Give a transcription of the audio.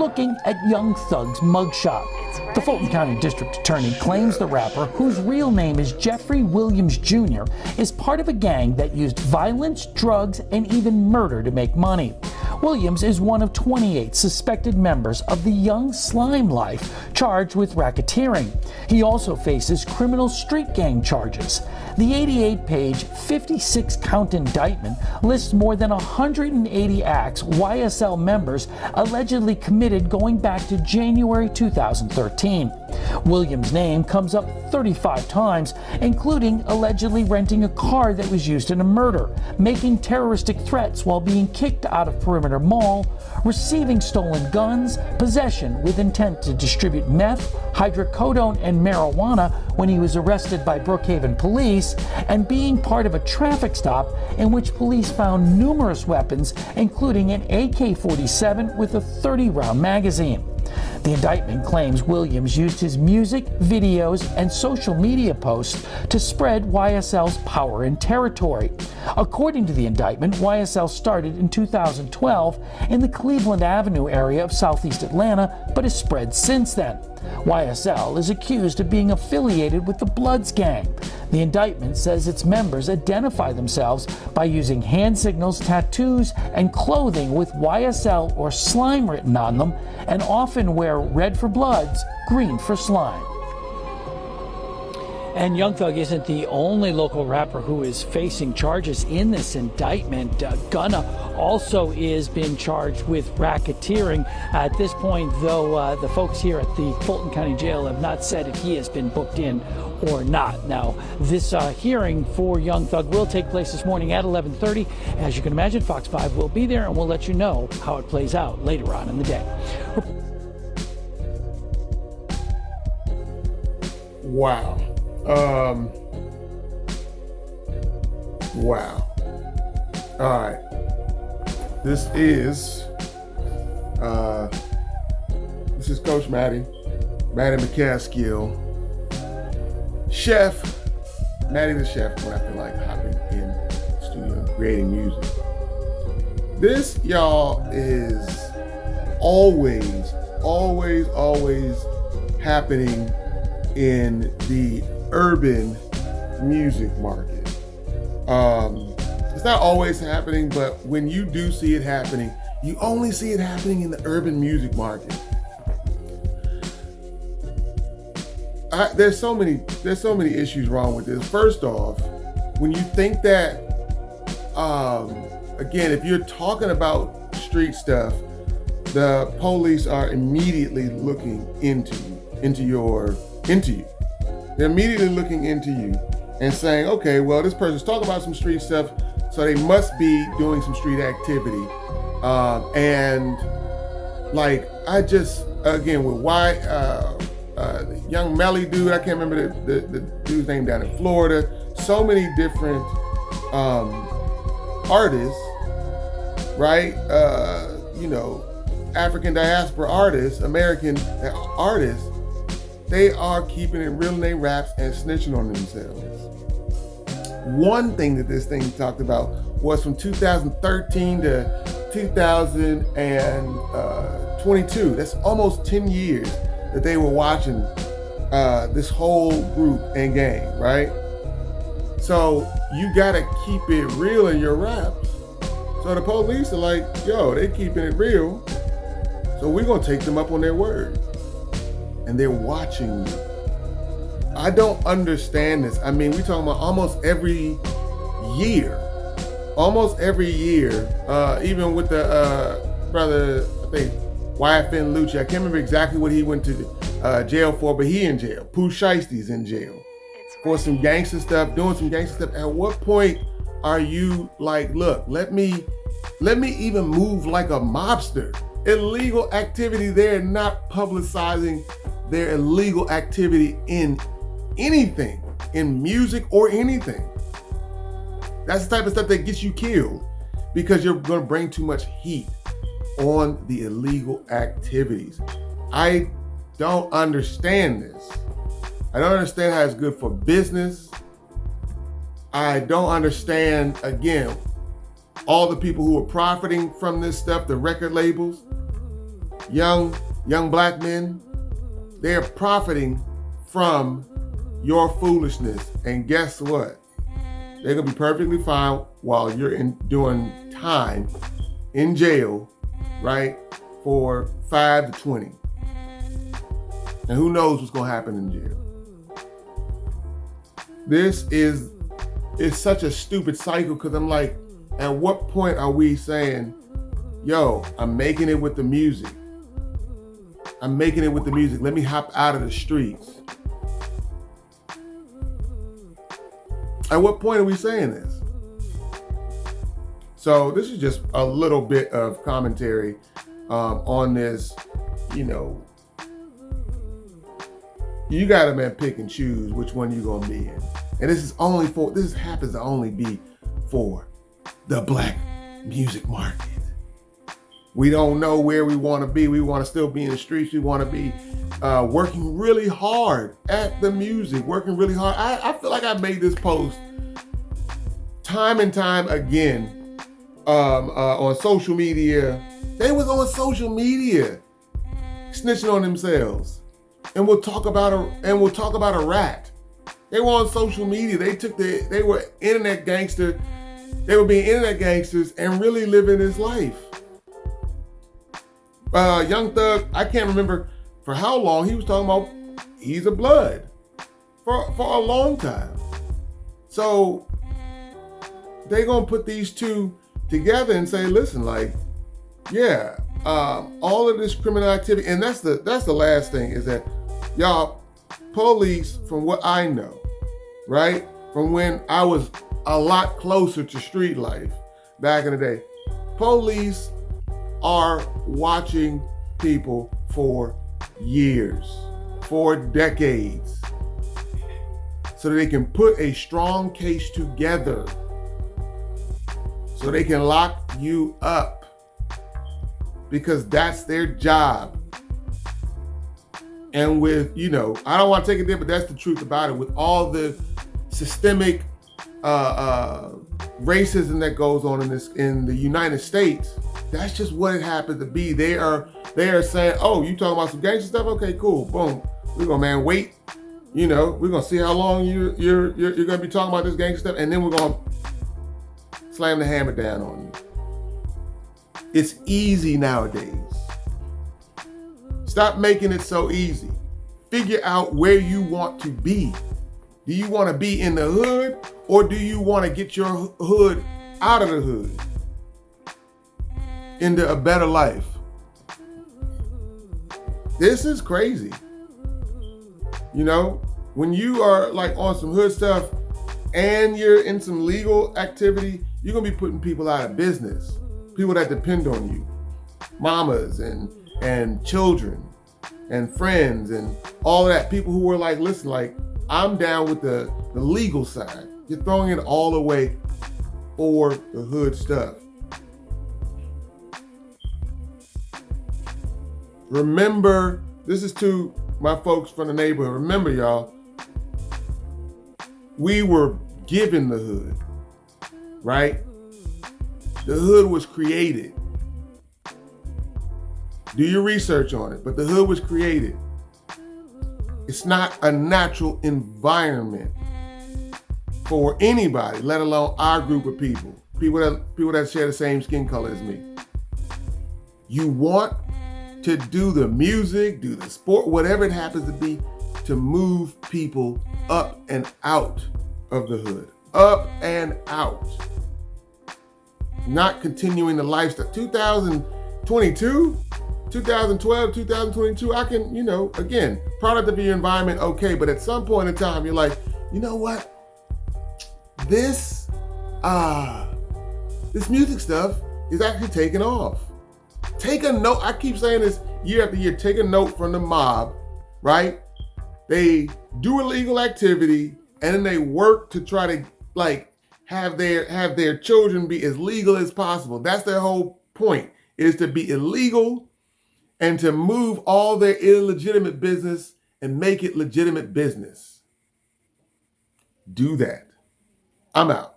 looking at Young Thug's mugshot. The Fulton County District Attorney claims the rapper, whose real name is Jeffrey Williams Jr., is part of a gang that used violence, drugs, and even murder to make money. Williams is one of 28 suspected members of the Young Slime Life charged with racketeering. He also faces criminal street gang charges. The 88-page, 56-count indictment lists more than 180 acts YSL members allegedly committed going back to January 2013. Williams' name comes up 35 times, including allegedly renting a car that was used in a murder, making terroristic threats while being kicked out of Perimeter Mall, receiving stolen guns, possession with intent to distribute meth, hydrocodone, and marijuana when he was arrested by Brookhaven police, and being part of a traffic stop in which police found numerous weapons, including an AK-47 with a 30-round magazine. The indictment claims Williams used his music, videos, and social media posts to spread YSL's power and territory. According to the indictment, YSL started in 2012 in the Cleveland Avenue area of southeast Atlanta, but has spread since then. YSL is accused of being affiliated with the Bloods gang. The indictment says its members identify themselves by using hand signals, tattoos, and clothing with YSL or slime written on them, and often wear red for Bloods, green for slime. And Young Thug isn't the only local rapper who is facing charges in this indictment. Gunna also is being charged with racketeering. At this point, though, the folks here at the Fulton County Jail have not said if he has been booked in or not. Now, this hearing for Young Thug will take place this morning at 11:30. As you can imagine, Fox 5 will be there, and we'll let you know how it plays out later on in the day. Wow. Wow. All right. This is Coach Matty McCaskill, chef, Matty the Chef, when I feel like hopping in the studio and creating music. This, y'all, is always happening in the urban music market. It's not always happening, but when you do see it happening, you only see it happening in the urban music market. There's so many issues wrong with this. First off, when you think that, again, if you're talking about street stuff, the police are immediately looking into you. They're immediately looking into you and saying, okay, well, this person's talking about some street stuff, so they must be doing some street activity. And like, I just, again, with the young Melly dude, I can't remember the dude's name down in Florida. So many different artists, right? African diaspora artists, American artists, they are keeping it real in their raps and snitching on themselves. One thing that this thing talked about was from 2013 to 2022. That's almost 10 years that they were watching this whole group and gang, right? So you gotta keep it real in your raps. So the police are like, yo, they keeping it real, so we're gonna take them up on their word. And they're watching you. I don't understand this. I mean, we're talking about almost every year, even with the brother, I think, YFN Lucci. I can't remember exactly what he went to jail for, but he in jail. Pooh Shiesty's in jail for some gangster stuff, doing some gangster stuff. At what point are you like, look, let me even move like a mobster? Illegal activity, they're not publicizing their illegal activity in anything, in music or anything. That's the type of stuff that gets you killed because you're gonna bring too much heat on the illegal activities. I don't understand this. I don't understand how it's good for business. I don't understand, again, all the people who are profiting from this stuff, the record labels. young black men, they're profiting from your foolishness. And guess what? They're gonna be perfectly fine while you're doing time in jail, right? For 5 to 20. And who knows what's gonna happen in jail. This is such a stupid cycle, because I'm like, at what point are we saying, yo, I'm making it with the music. I'm making it with the music. Let me hop out of the streets. At what point are we saying this? So this is just a little bit of commentary on this. You know, you gotta, man, pick and choose which one you gonna be in. And this happens to only be for the black music market. We don't know where we want to be. We want to still be in the streets. We want to be working really hard at the music, working really hard. I feel like I made this post time and time again on social media. They was on social media snitching on themselves. And we'll talk about a rat. They were on social media. They were internet gangster. They were being internet gangsters and really living this life. Young Thug, I can't remember for how long he was talking about he's a blood for a long time. So they gonna put these two together and say, listen, like, yeah, all of this criminal activity, and that's the last thing, is that y'all, police, from what I know, right, from when I was a lot closer to street life back in the day, police are watching people for years, for decades, so that they can put a strong case together, so they can lock you up, because that's their job. And with, you know, I don't want to take it there, but that's the truth about it. With all the systemic racism that goes on in the United States, that's just what it happens to be. They are saying, oh, you talking about some gangster stuff? Okay, cool, boom. We're gonna, man, wait. You know, we're gonna see how long you're gonna be talking about this gangster stuff, and then we're gonna slam the hammer down on you. It's easy nowadays. Stop making it so easy. Figure out where you want to be. Do you want to be in the hood, or do you want to get your hood out of the hood into a better life? This is crazy. You know, when you are like on some hood stuff and you're in some legal activity, you're gonna be putting people out of business. People that depend on you, mamas and children and friends and all of that. People who are like, listen, like, I'm down with the legal side. You're throwing it all away for the hood stuff. Remember, this is to my folks from the neighborhood. Remember, y'all, we were given the hood, right? The hood was created. Do your research on it, but the hood was created. It's not a natural environment for anybody, let alone our group of people that share the same skin color as me. You want to do the music, do the sport, whatever it happens to be, to move people up and out of the hood. Up and out. Not continuing the lifestyle. 2022, 2012, 2022, I can, you know, again, product of your environment, okay, but at some point in time, you're like, you know what? This music stuff is actually taking off. Take a note. I keep saying this year after year. Take a note from the mob, right? They do illegal activity and then they work to try to like have their children be as legal as possible. That's their whole point, is to be illegal and to move all their illegitimate business and make it legitimate business. Do that. I'm out.